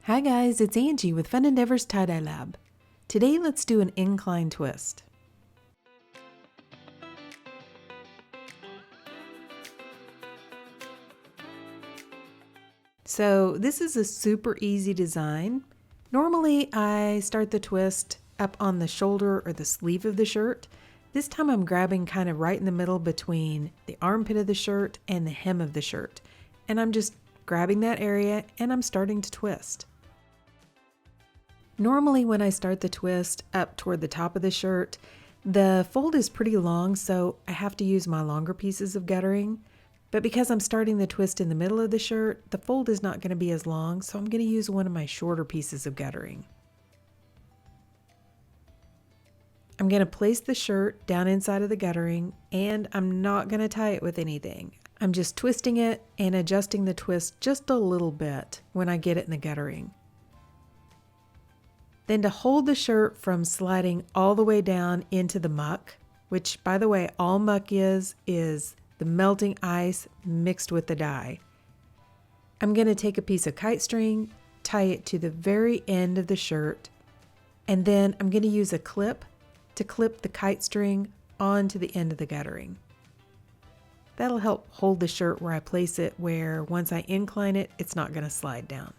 Hi guys, it's Angie with Fun Endeavors Tie-Dye Lab. Today let's do an incline twist. So this is a super easy design. Normally I start the twist up on the shoulder or the sleeve of the shirt. This time I'm grabbing kind of right in the middle between the armpit of the shirt and the hem of the shirt. And I'm just grabbing that area and I'm starting to twist. Normally when I start the twist up toward the top of the shirt, the fold is pretty long, so I have to use my longer pieces of guttering. But because I'm starting the twist in the middle of the shirt, the fold is not going to be as long, so I'm going to use one of my shorter pieces of guttering. I'm going to place the shirt down inside of the guttering, and I'm not going to tie it with anything. I'm just twisting it and adjusting the twist just a little bit when I get it in the guttering. Then to hold the shirt from sliding all the way down into the muck, which by the way, all muck is the melting ice mixed with the dye. I'm going to take a piece of kite string, tie it to the very end of the shirt, and then I'm going to use a clip to clip the kite string onto the end of the guttering. That'll help hold the shirt where I place it, where once I incline it, it's not going to slide down.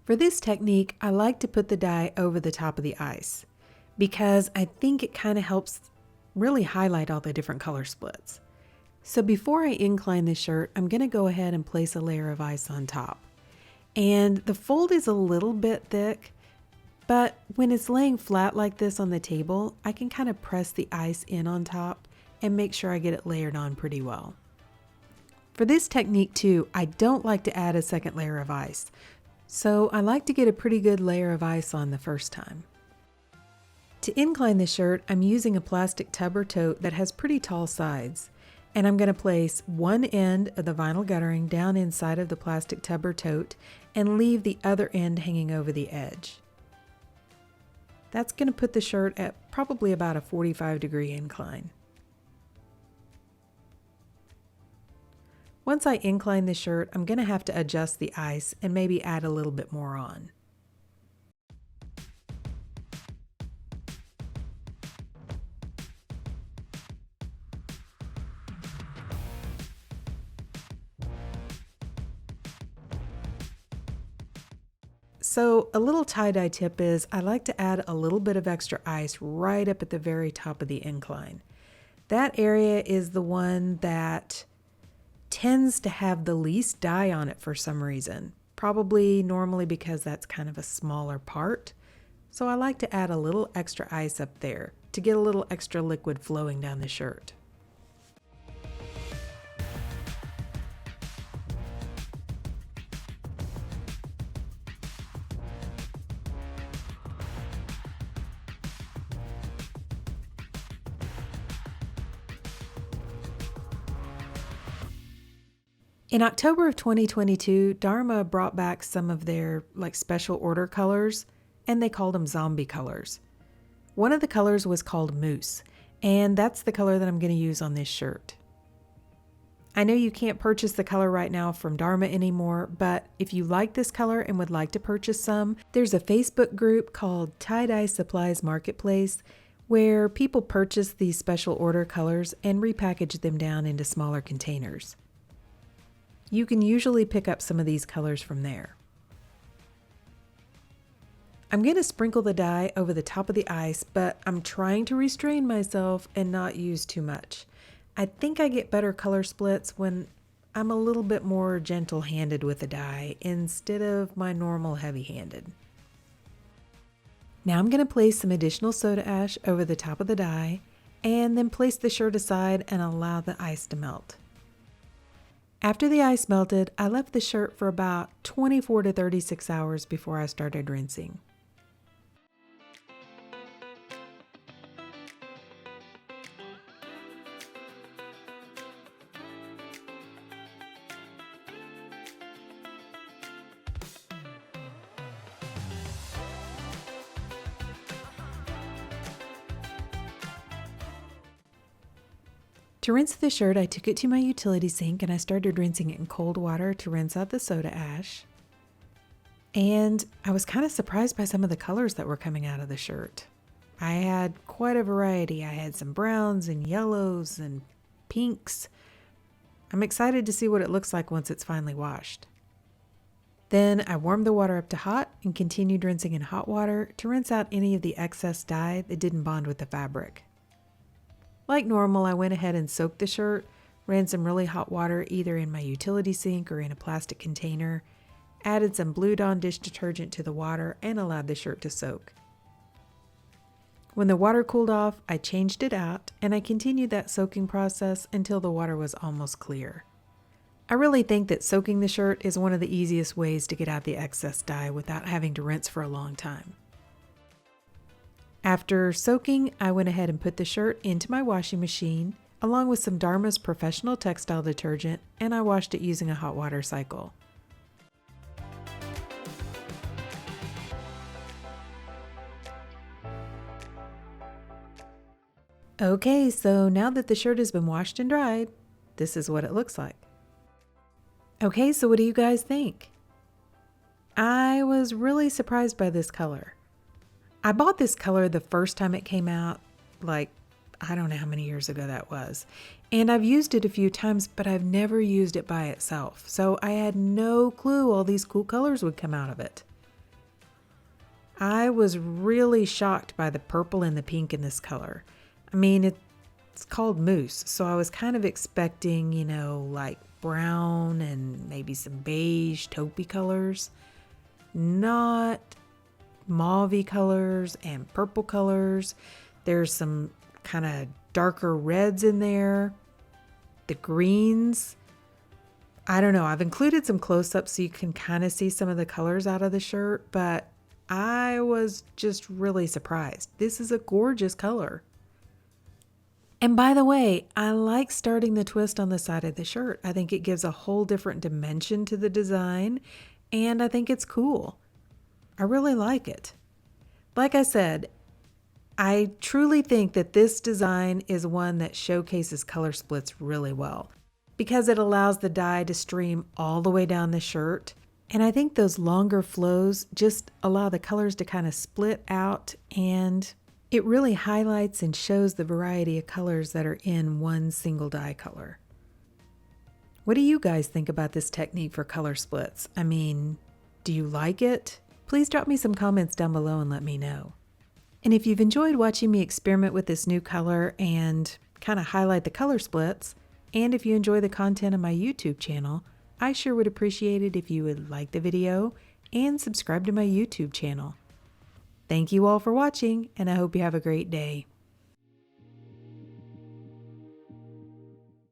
For this technique, I like to put the dye over the top of the ice because I think it kind of helps really highlight all the different color splits. So before I incline the shirt, I'm going to go ahead and place a layer of ice on top. And the fold is a little bit thick, but when it's laying flat like this on the table, I can kind of press the ice in on top and make sure I get it layered on pretty well. For this technique too, I don't like to add a second layer of ice. So I like to get a pretty good layer of ice on the first time. To incline the shirt, I'm using a plastic tub or tote that has pretty tall sides. And I'm going to place one end of the vinyl guttering down inside of the plastic tub or tote and leave the other end hanging over the edge. That's going to put the shirt at probably about a 45-degree incline. Once I incline the shirt, I'm going to have to adjust the ice and maybe add a little bit more on. So a little tie-dye tip is I like to add a little bit of extra ice right up at the very top of the incline. That area is the one that tends to have the least dye on it for some reason. Probably normally because that's kind of a smaller part. So I like to add a little extra ice up there to get a little extra liquid flowing down the shirt. In October of 2022, Dharma brought back some of their special order colors, and they called them zombie colors. One of the colors was called Moose, and that's the color that I'm going to use on this shirt. I know you can't purchase the color right now from Dharma anymore, but if you like this color and would like to purchase some, there's a Facebook group called Tie-Dye Supplies Marketplace where people purchase these special order colors and repackage them down into smaller containers. You can usually pick up some of these colors from there. I'm going to sprinkle the dye over the top of the ice, but I'm trying to restrain myself and not use too much. I think I get better color splits when I'm a little bit more gentle-handed with the dye instead of my normal heavy-handed. Now I'm going to place some additional soda ash over the top of the dye and then place the shirt aside and allow the ice to melt. After the ice melted, I left the shirt for about 24 to 36 hours before I started rinsing. To rinse the shirt, I took it to my utility sink and I started rinsing it in cold water to rinse out the soda ash. And I was kind of surprised by some of the colors that were coming out of the shirt. I had quite a variety. I had some browns and yellows and pinks. I'm excited to see what it looks like once it's finally washed. Then I warmed the water up to hot and continued rinsing in hot water to rinse out any of the excess dye that didn't bond with the fabric. Like normal, I went ahead and soaked the shirt, ran some really hot water either in my utility sink or in a plastic container, added some Blue Dawn dish detergent to the water, and allowed the shirt to soak. When the water cooled off, I changed it out and I continued that soaking process until the water was almost clear. I really think that soaking the shirt is one of the easiest ways to get out the excess dye without having to rinse for a long time. After soaking, I went ahead and put the shirt into my washing machine along with some Dharma's professional textile detergent, and I washed it using a hot water cycle. Okay, so now that the shirt has been washed and dried, this is what it looks like. Okay, so what do you guys think? I was really surprised by this color. I bought this color the first time it came out, like, I don't know how many years ago that was. And I've used it a few times, but I've never used it by itself. So I had no clue all these cool colors would come out of it. I was really shocked by the purple and the pink in this color. I mean, it's called mousse, so I was kind of expecting, like brown and maybe some beige taupey colors. Not mauve colors and purple colors. There's some kind of darker reds in there. The greens. I don't know. I've included some close-ups so you can kind of see some of the colors out of the shirt, but I was just really surprised. This is a gorgeous color. And by the way, I like starting the twist on the side of the shirt. I think it gives a whole different dimension to the design, and I think it's cool. I really like it. Like I said, I truly think that this design is one that showcases color splits really well because it allows the dye to stream all the way down the shirt. And I think those longer flows just allow the colors to kind of split out, and it really highlights and shows the variety of colors that are in one single dye color. What do you guys think about this technique for color splits? I mean, do you like it? Please drop me some comments down below and let me know. And if you've enjoyed watching me experiment with this new color and kind of highlight the color splits, and if you enjoy the content on my YouTube channel, I sure would appreciate it if you would like the video and subscribe to my YouTube channel. Thank you all for watching, and I hope you have a great day.